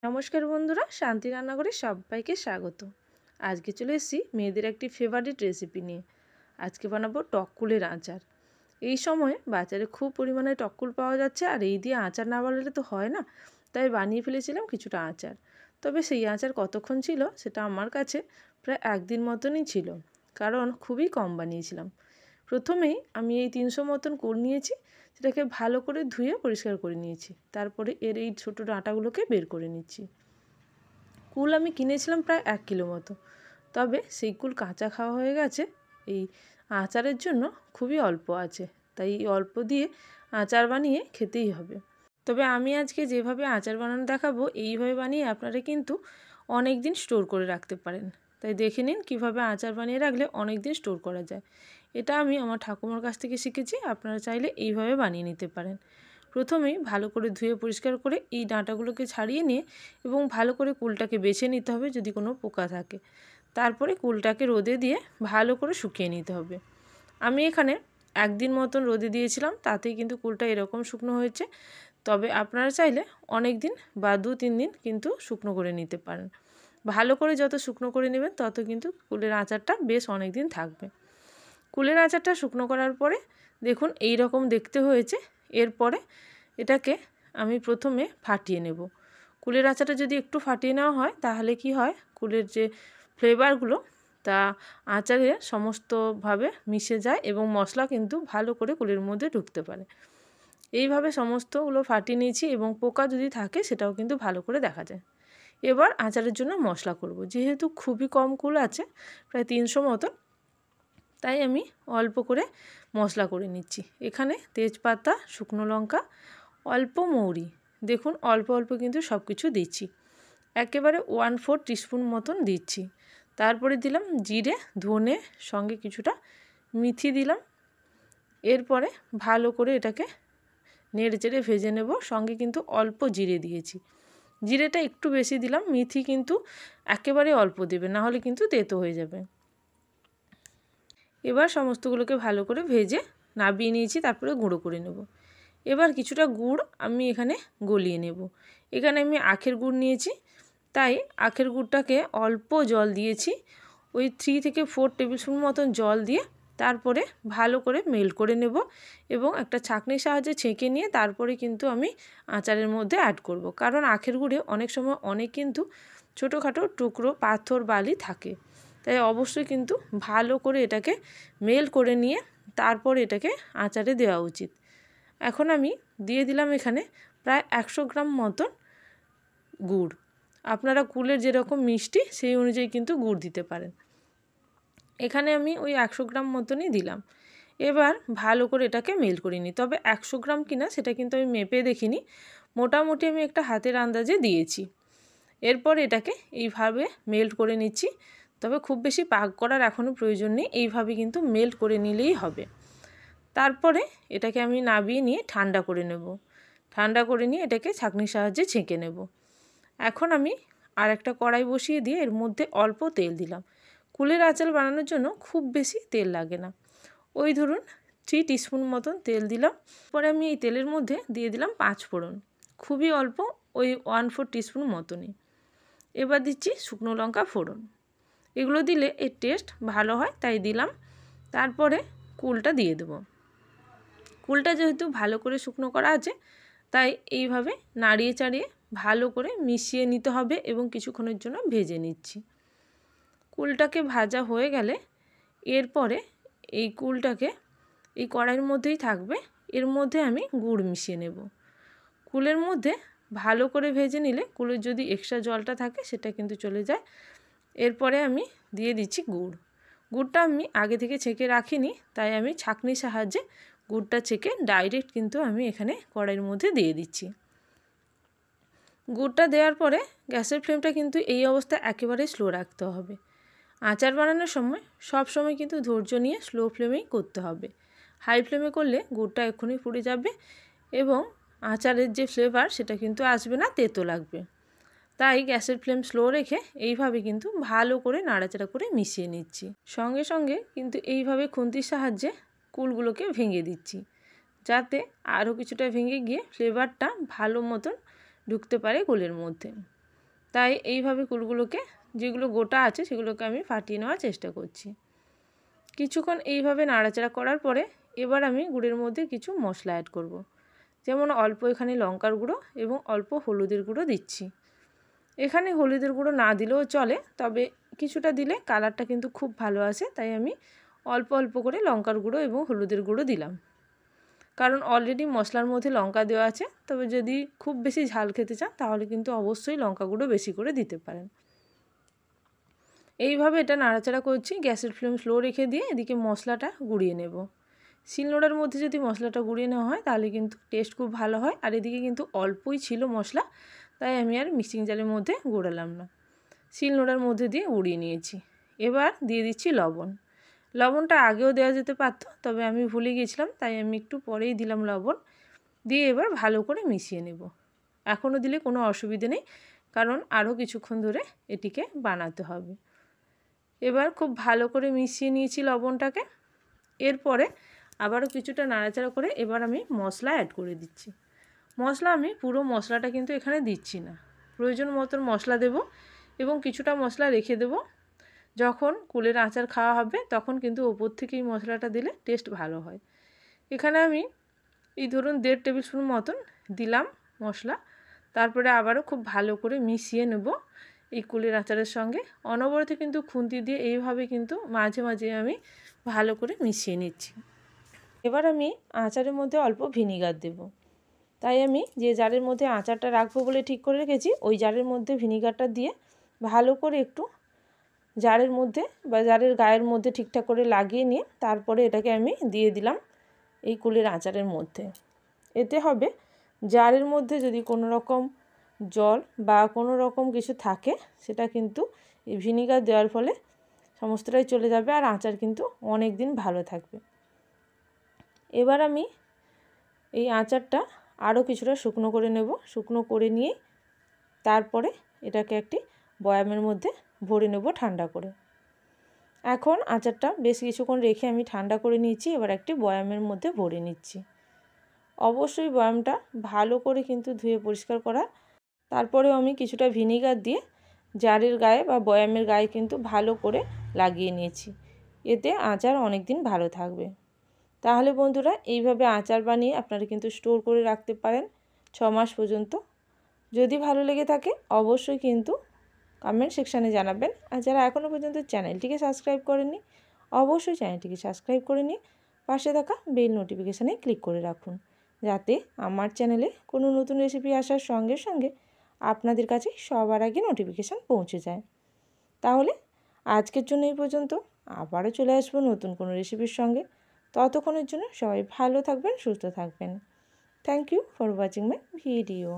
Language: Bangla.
নমস্কার বন্ধুরা, শান্তি রান্নাঘরে সবাইকে স্বাগত। আজকে চলে এসেছি মেয়েদের একটি ফেভারিট রেসিপি নিয়ে। আজকে বানাবো টককুলের আচার। এই সময়ে বাজারে খুব পরিমাণে টককুল পাওয়া যাচ্ছে, আর এই দিয়ে আচার না বানালে তো হয় না। তাই বানিয়ে ফেলেছিলাম কিছুটা আচার। তবে সেই আচার কতক্ষণ ছিল সেটা আমার কাছে প্রায় একদিন মতনই ছিল, কারণ খুবই কম বানিয়েছিলাম। প্রথমেই আমি এই 300 মতন কুল নিয়েছি, সেটাকে ভালো করে ধুয়ে পরিষ্কার করে নিয়েছি। তারপরে এর এই ছোটো ডাঁটাগুলোকে বের করে নিচ্ছি। কুল আমি কিনেছিলাম প্রায় 1 কিলো মতো, তবে সেই কুল কাঁচা খাওয়া হয়ে গেছে। এই আচারের জন্য খুবই অল্প আছে, তাই অল্প দিয়ে আচার বানিয়ে খেতেই হবে। তবে আমি আজকে যেভাবে আচার বানানো দেখাবো, এইভাবে বানিয়ে আপনারা কিন্তু অনেক দিন স্টোর করে রাখতে পারেন। তাই দেখে নিন কীভাবে আচার বানিয়ে রাখলে অনেক দিন স্টোর করা যায়। এটা আমি আমার ঠাকুমার কাছ থেকে শিখেছি, আপনারা চাইলে এইভাবে বানিয়ে নিতে পারেন। প্রথমেই ভালো করে ধুয়ে পরিষ্কার করে এই ডাঁটাগুলোকে ছাড়িয়ে নিয়ে এবং ভালো করে কুলটাকে বেছে নিতে হবে যদি কোনো পোকা থাকে। তারপরে কুলটাকে রোদে দিয়ে ভালো করে শুকিয়ে নিতে হবে। আমি এখানে একদিন মতন রোদে দিয়েছিলাম, তাতেই কিন্তু কুলটা এরকম শুকনো হয়েছে। তবে আপনারা চাইলে অনেক দিন বা 2-3 দিন কিন্তু শুকনো করে নিতে পারেন। ভালো করে যত শুকনো করে নেবেন তত কিন্তু কুলের আচারটা বেশ অনেক দিন থাকবে। কুলের আচারটা শুকনো করার পরে দেখুন এই রকম দেখতে হয়েছে। এরপরে এটাকে আমি প্রথমে ফাটিয়ে নেব। কুলের আচারটা যদি একটু ফাটিয়ে নেওয়া হয় তাহলে কি হয়, কুলের যে ফ্লেভারগুলো তা আচারে সমস্তভাবে মিশে যায় এবং মশলা কিন্তু ভালো করে কুলের মধ্যে ঢুকতে পারে। এইভাবে সমস্তগুলো ফাটিয়ে নিয়েছি এবং পোকা যদি থাকে সেটাও কিন্তু ভালো করে দেখা যায়। এবার আচারের জন্য মশলা করব। যেহেতু খুবই কম কুল আছে, প্রায় 300 মতন, তাই আমি অল্প করে মশলা করে নিচ্ছি। এখানে তেজপাতা, শুকনো লঙ্কা, অল্প মৌরি, দেখুন অল্প অল্প কিন্তু সব কিছু দিচ্ছি। একেবারে 1/4 টিস্পুন মতন দিচ্ছি। তারপরে দিলাম জিরে, ধনে, সঙ্গে কিছুটা মেথি দিলাম। এরপরে ভালো করে এটাকে নেড়ে চেড়ে ভেজে নেব। সঙ্গে কিন্তু অল্প জিরে দিয়েছি, জিরেটা একটু বেশি দিলাম। মেথি কিন্তু একেবারে অল্প দেবে, না হলে কিন্তু তেতো হয়ে যাবে। এবার সমস্তগুলোকে ভালো করে ভেজে নাবিয়ে নিয়েছি, তারপরে গুঁড়ো করে নেব। এবার কিছুটা গুড় আমি এখানে গলিয়ে নেব। এখানে আমি আখের গুড় নিয়েছি, তাই আখের গুড়টাকে অল্প জল দিয়েছি। ওই 3 থেকে 4 টেবিল স্পুন মতন জল দিয়ে তারপরে ভালো করে মেল্ট করে নেব এবং একটা ছাঁকনির সাহায্যে ছেঁকে নিয়ে তারপরে কিন্তু আমি আচারের মধ্যে অ্যাড করব। কারণ আখের গুড়ে অনেক সময় অনেক কিন্তু ছোটোখাটো টুকরো পাথর বালি থাকে, তাই অবশ্যই কিন্তু ভালো করে এটাকে মেল্ট করে নিয়ে তারপর এটাকে আচারে দেওয়া উচিত। এখন আমি দিয়ে দিলাম এখানে প্রায় 100 গ্রাম মতন গুড়। আপনারা কুলের যেরকম মিষ্টি সেই অনুযায়ী কিন্তু গুড় দিতে পারেন। এখানে আমি ওই 100 গ্রাম মতনই দিলাম। এবার ভালো করে এটাকে মেল্ট করে নিই। তবে 100 গ্রাম কিনা সেটা কিন্তু আমি মেপে দেখিনি, মোটামুটি আমি একটা হাতের আন্দাজে দিয়েছি। এরপর এটাকে এইভাবে মেল্ট করে নিচ্ছি। তবে খুব বেশি পাক করার এখনও প্রয়োজন নেই, এইভাবে কিন্তু মেল্ট করে নিলেই হবে। তারপরে এটাকে আমি নাবিয়ে নিয়ে ঠান্ডা করে নেব। ঠান্ডা করে নিয়ে এটাকে ছাঁকনির সাহায্যে ছেঁকে নেব। এখন আমি আর একটা কড়াই বসিয়ে দিয়ে এর মধ্যে অল্প তেল দিলাম। কুলের আচার বানানোর জন্য খুব বেশি তেল লাগে না, ওই ধরুন 3 টিস্পুন মতন তেল দিলাম। পরে আমি এই তেলের মধ্যে দিয়ে দিলাম 5 ফোড়ন, খুবই অল্প, ওই 1/4 টিস্পুন মতনই। এবার দিচ্ছি শুকনো লঙ্কা ফোড়ন। এগুলো দিলে এর টেস্ট ভালো হয়, তাই দিলাম। তারপরে কুলটা দিয়ে দেবো। কুলটা যেহেতু ভালো করে শুকনো করা আছে, তাই এইভাবে নাড়িয়ে চাড়িয়ে ভালো করে মিশিয়ে নিতে হবে এবং কিছুক্ষণের জন্য ভেজে নিচ্ছি। কুলটাকে ভাজা হয়ে গেলে এরপরে এই কুলটাকে এই কড়াইয়ের মধ্যেই থাকবে, এর মধ্যে আমি গুড় মিশিয়ে নেব। কুলের মধ্যে ভালো করে ভেজে নিলে কুলের যদি এক্সট্রা জলটা থাকে সেটা কিন্তু চলে যায়। এরপরে আমি দিয়ে দিচ্ছি গুড়। গুড়টা আমি আগে থেকে ছেঁকে রাখিনি, তাই আমি ছাঁকনির সাহায্যে গুড়টা ছেঁকে ডাইরেক্ট কিন্তু আমি এখানে কড়াইয়ের মধ্যে দিয়ে দিচ্ছি। গুড়টা দেওয়ার পরে গ্যাসের ফ্লেমটা কিন্তু এই অবস্থায় একেবারে স্লো রাখতে হবে। আচার বানানোর সময় সব সময় কিন্তু ধৈর্য নিয়ে স্লো ফ্লেমেই করতে হবে। হাই ফ্লেমে করলে গুড়টা এক্ষুনি পুড়ে যাবে এবং আচারের যে ফ্লেভার সেটা কিন্তু আসবে না, তেতো লাগবে। তাই গ্যাসের ফ্লেম স্লো রেখে এইভাবে কিন্তু ভালো করে নাড়াচাড়া করে মিশিয়ে নিচ্ছি। সঙ্গে সঙ্গে কিন্তু এইভাবে খুন্তির সাহায্যে কুলগুলোকে ভেঙে দিচ্ছি, যাতে আরও কিছুটা ভেঙে গিয়ে ফ্লেভারটা ভালো মতন ঢুকতে পারে কুলের মধ্যে। তাই এইভাবে কুলগুলোকে যেগুলো গোটা আছে সেগুলোকে আমি ফাটিয়ে নেওয়ার চেষ্টা করছি। কিছুক্ষণ এইভাবে নাড়াচাড়া করার পরে এবার আমি গুড়ের মধ্যে কিছু মশলা অ্যাড করব। যেমন অল্প এখানে লঙ্কার গুঁড়ো এবং অল্প হলুদের গুঁড়ো দিচ্ছি। এখানে হলুদের গুঁড়ো না দিলেও চলে, তবে কিছুটা দিলে কালারটা কিন্তু খুব ভালো আসে, তাই আমি অল্প অল্প করে লঙ্কার গুঁড়ো এবং হলুদের গুঁড়ো দিলাম। কারণ অলরেডি মশলার মধ্যে লঙ্কা দেওয়া আছে, তবে যদি খুব বেশি ঝাল খেতে চান তাহলে কিন্তু অবশ্যই লঙ্কা গুঁড়ো বেশি করে দিতে পারেন। এইভাবে এটা নাড়াচাড়া করছি, গ্যাসের ফ্লেম স্লো রেখে দিয়ে এদিকে মশলাটা গুঁড়িয়ে নেব। শিলনোড়ার মধ্যে যদি মশলাটা গুঁড়িয়ে নেওয়া হয় তাহলে কিন্তু টেস্ট খুব ভালো হয়। আর এদিকে কিন্তু অল্পই ছিল মশলা, তাই আমি আর মিক্সিং জারের মধ্যে গুঁড়ালাম না, শিলনোড়ার মধ্যে দিয়ে গুঁড়িয়ে নিয়েছি। এবার দিয়ে দিচ্ছি লবণ। লবণটা আগেও দেওয়া যেতে পারত, তবে আমি ভুলে গিয়েছিলাম, তাই আমি একটু পরেই দিলাম লবণ। দিয়ে এবার ভালো করে মিশিয়ে নেব। এখনও দিলে কোনো অসুবিধে নেই, কারণ আরও কিছুক্ষণ ধরে এটিকে বানাতে হবে। এবার খুব ভালো করে মিশিয়ে নিয়েছি লবণটাকে। এরপরে আবারও কিছুটা নাড়াচাড়া করে এবার আমি মশলা অ্যাড করে দিচ্ছি। মশলা আমি পুরো মশলাটা কিন্তু এখানে দিচ্ছি না, প্রয়োজন মতন মশলা দেব এবং কিছুটা মশলা রেখে দেব। যখন কুলের আচার খাওয়া হবে তখন কিন্তু ওপর থেকে এই মশলাটা দিলে টেস্ট ভালো হয়। এখানে আমি এই ধরুন 1.5 টেবিল স্পুন মতন দিলাম মশলা। তারপরে আবারও খুব ভালো করে মিশিয়ে নেব এই কুলের আচারের সঙ্গে। অনবরত কিন্তু খুন্তি দিয়ে এইভাবে কিন্তু মাঝে মাঝে আমি ভালো করে মিশিয়ে নিচ্ছি। এবার আমি আচারের মধ্যে অল্প ভিনিগার দেব। তাই আমি যে জারের মধ্যে আচারটা রাখবো বলে ঠিক করে রেখেছি, ওই জারের মধ্যে ভিনিগারটা দিয়ে ভালো করে একটু জারের মধ্যে বা জারের গায়ের মধ্যে ঠিকঠাক করে লাগিয়ে নিয়ে তারপরে এটাকে আমি দিয়ে দিলাম এই কুলের আচারের মধ্যে। এতে হবে জারের মধ্যে যদি কোনো রকম জল বা কোনো রকম কিছু থাকে, সেটা কিন্তু এই ভিনিগার দেওয়ার ফলে সমস্তটাই চলে যাবে, আর আচার কিন্তু অনেক দিন ভালো থাকবে। এবার আমি এই আচারটা আরও কিছুটা শুকনো করে নেব। শুকনো করে নিয়ে তারপরে এটাকে একটি বয়ামের মধ্যে ভরে নেব ঠান্ডা করে। এখন আচারটা বেশ কিছুক্ষণ রেখে আমি ঠান্ডা করে নিয়েছি। এবার একটি বয়ামের মধ্যে ভরে নিচ্ছি। অবশ্যই বয়ামটা ভালো করে কিন্তু ধুয়ে পরিষ্কার করা। তারপরেও আমি কিছুটা ভিনিগার দিয়ে জারের গায়ে বা বয়ামের গায়ে কিন্তু ভালো করে লাগিয়ে নিয়েছি। এতে আচার অনেক দিন ভালো থাকবে। তাহলে বন্ধুরা এইভাবে আচার বানিয়ে আপনারা কিন্তু স্টোর করে রাখতে পারেন 6 মাস পর্যন্ত। যদি ভালো লেগে থাকে অবশ্যই কিন্তু কমেন্ট সেকশানে জানাবেন। আর যারা এখনও পর্যন্ত চ্যানেলটিকে সাবস্ক্রাইব করেননি অবশ্যই চ্যানেলটিকে সাবস্ক্রাইব করে নিয়ে পাশে থাকা বেল নোটিফিকেশানে ক্লিক করে রাখুন, যাতে আমার চ্যানেলে কোনো নতুন রেসিপি আসার সঙ্গে সঙ্গে আপনাদের কাছে সবার আগে নোটিফিকেশান পৌঁছে যায়। তাহলে আজকের জন্য এই পর্যন্ত। আবারও চলে আসবো নতুন কোনো রেসিপির সঙ্গে। ততক্ষণের জন্য সবাই ভালো থাকবেন, সুস্থ থাকবেন। Thank you for watching my video.